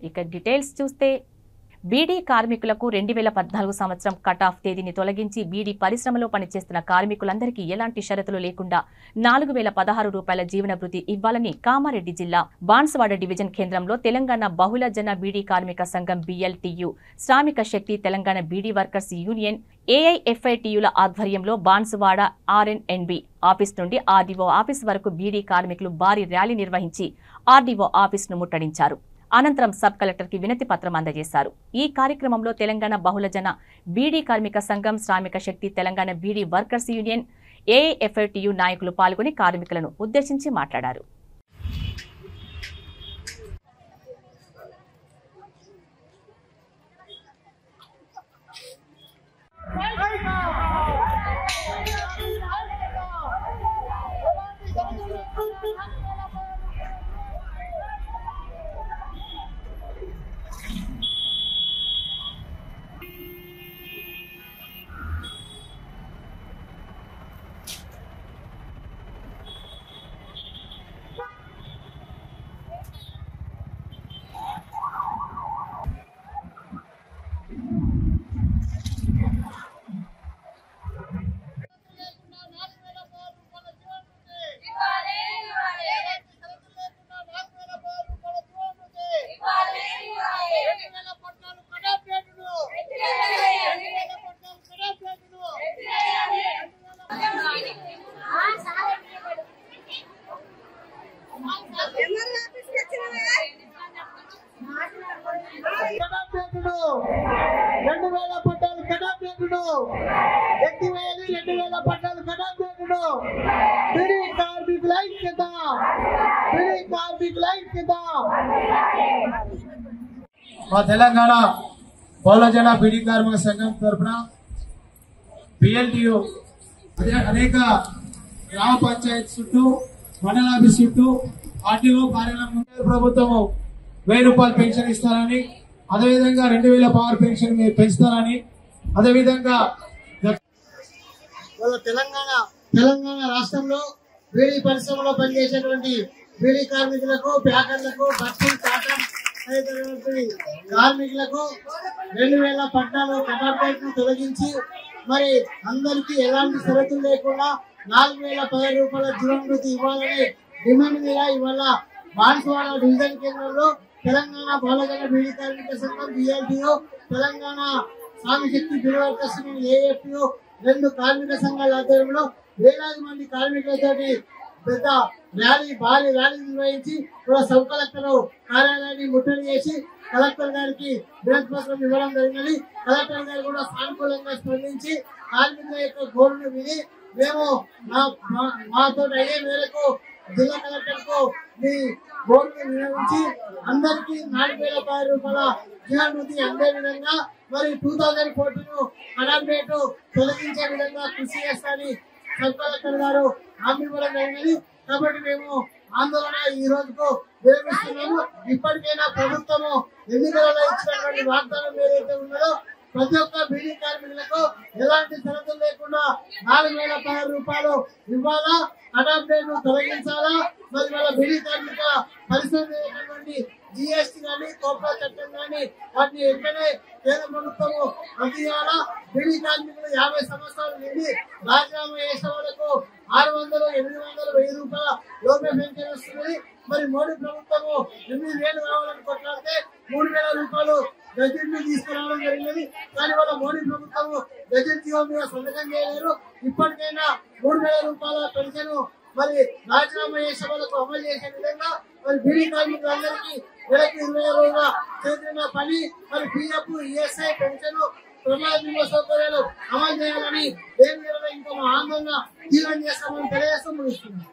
ఇక డీటెయిల్స్ చూస్తే బీడీ కార్మికులకు 2014 సంవత్సరం కట్ ఆఫ్ తేదీని తొలగించి బీడీ పరిశ్రమలో పనిచేస్తున్న కార్మికులందరికీ ఎలాంటి షరతులు లేకుండా 4016 రూపాయల జీవన భృతి ఇవ్వాలని కామారెడ్డి జిల్లా బాన్సువాడ డివిజన్ కేంద్రంలో తెలంగాణ బహుళజన బీడీ కార్మిక సంఘం BLTU, శ్రామిక శక్తి తెలంగాణ బీడీ వర్కర్స్ యూనియన్ AIFITUల ఆధ్వర్యంలో బాన్సువాడ RNNB ఆఫీస్ నుండి RDO ఆఫీస్ వరకు బీడీ కార్మికులు భారీ ర్యాలీ నిర్వహించి RDO ఆఫీసును ముట్టడించారు. అనంతరం సబ్ కలెక్టర్ కి వినతి పత్రం అందజేశారు. ఈ కార్యక్రమంలో తెలంగాణ బహుళజన బీడీ కార్మిక సంఘం, శ్రామిక శక్తి Telangana beedi workers union AIFITU నాయకులు పాల్గొని కార్మికులను ఉద్దేశించి మాట్లాడారు. తెలంగాణ బహుళజన బీడీ కార్మిక సంఘం తరఫున BLTU అనేక గ్రామ పంచాయతీ చుట్టూ, మండలాఫీస్ చుట్టూ, RDO కార్యాలయం ప్రభుత్వం 1000 రూపాయలు పెన్షన్ ఇస్తారని, అదేవిధంగా 2000 పవర్ పెన్షన్ పెంచుతారని, అదేవిధంగా తెలంగాణ రాష్ట్రంలో బీడీ పరిశ్రమలో పనిచేసేటువంటి బీడీ కార్మికులకు, ప్యాకర్లకు, బస్సులు, కాటన్ కార్మికులకు 2014 కటాఫ్ తొలగించి మరి అందరికీ ఎలాంటి షరతులు లేకుండా 4016 రూపాయల జీవన భృతి ఇవ్వాలని డిమాండ్ మీద ఇవాళ బాన్సువాడ డివిజన్ కేంద్రంలో తెలంగాణ బహుళజన బీడీ కార్మిక సంఘం BLTU, తెలంగాణ శ్రామిక శక్తి బీడీ వర్కర్స్ AIFTU రెండు కార్మిక సంఘాల ఆధ్వర్యంలో వేలాది మంది కార్మికులతోటి పెద్ద భారీ ర్యాలీ నిర్వహించి సబ్ కలెక్టర్ కార్యాలయాన్ని ముట్టడి చేసి కలెక్టర్ గారికి వినతి పత్రం ఇవ్వడం జరిగినది. కలెక్టర్ గారు కూడా సానుకూలంగా స్పందించి కార్మికుల యొక్క గోరును విని మేము మాతో అయ్యే మేరకు జిల్లా కలెక్టర్ కు మీ గోరును వినియోగించి అందరికీ 4016 రూపాయల జీవన భృతి అందే విధంగా మరి 2014 కటాఫ్ డేట్ తొలగించే విధంగా కృషి చేస్తారని సబ్ కలెక్టర్ గారు హామీ ఇవ్వడం జరిగినది. కాబట్టి మేము ఆందోళన ఈ రోజుకు విరమిస్తున్నాము. ఇప్పటికైనా ప్రభుత్వము ఎన్నికలలో ఇచ్చినటువంటి వాగ్దానం ఏదైతే ఉన్నదో ప్రతి ఒక్క బీడీ కార్మికులకు ఎలాంటి షరతులు లేకుండా 4016 రూపాయలు ఇవ్వాలా, కటాఫ్ డేట్ తొలగించాలా, మరి వాళ్ళ బీడీ కార్మిక పరిశ్రమ GST కానీ, కోపా చట్టం కానీ వాటిని వెంటనే కేంద్ర ప్రభుత్వము రద్దు చేయాలా. బీడీ కార్మికులు 50 సంవత్సరాలు నిండి రాజీనామా చేసిన వాళ్ళకు 600, 800, 1000 రూపాయల లోపే పెన్షన్ వస్తుంది. మరి మోడీ ప్రభుత్వము 8000 కావాలని కొట్లాడితే 3000 రూపాయలు గజెట్ తీసుకురావడం జరిగినది. కానీ వాళ్ళ మోడీ ప్రభుత్వము గజెట్ జీవో మీద సంతకం చేయలేరు. ఇప్పటికైనా 3000 రూపాయల పెన్షన్ మరి రాజీనామా చేసే వాళ్ళకు అమలు చేసే విధంగా మరి బీడీ కార్మికులందరికీ నెలకు 20 రోజుల చేసిన పని మరి PF, ESI పెన్షన్, ప్రమాద బీమా సౌకర్యాలు అమలు చేయాలని దేని మీద ఇంకా ఆందోళన తీవ్రం చేస్తామని తెలియజేస్తూ ముగిస్తున్నాం.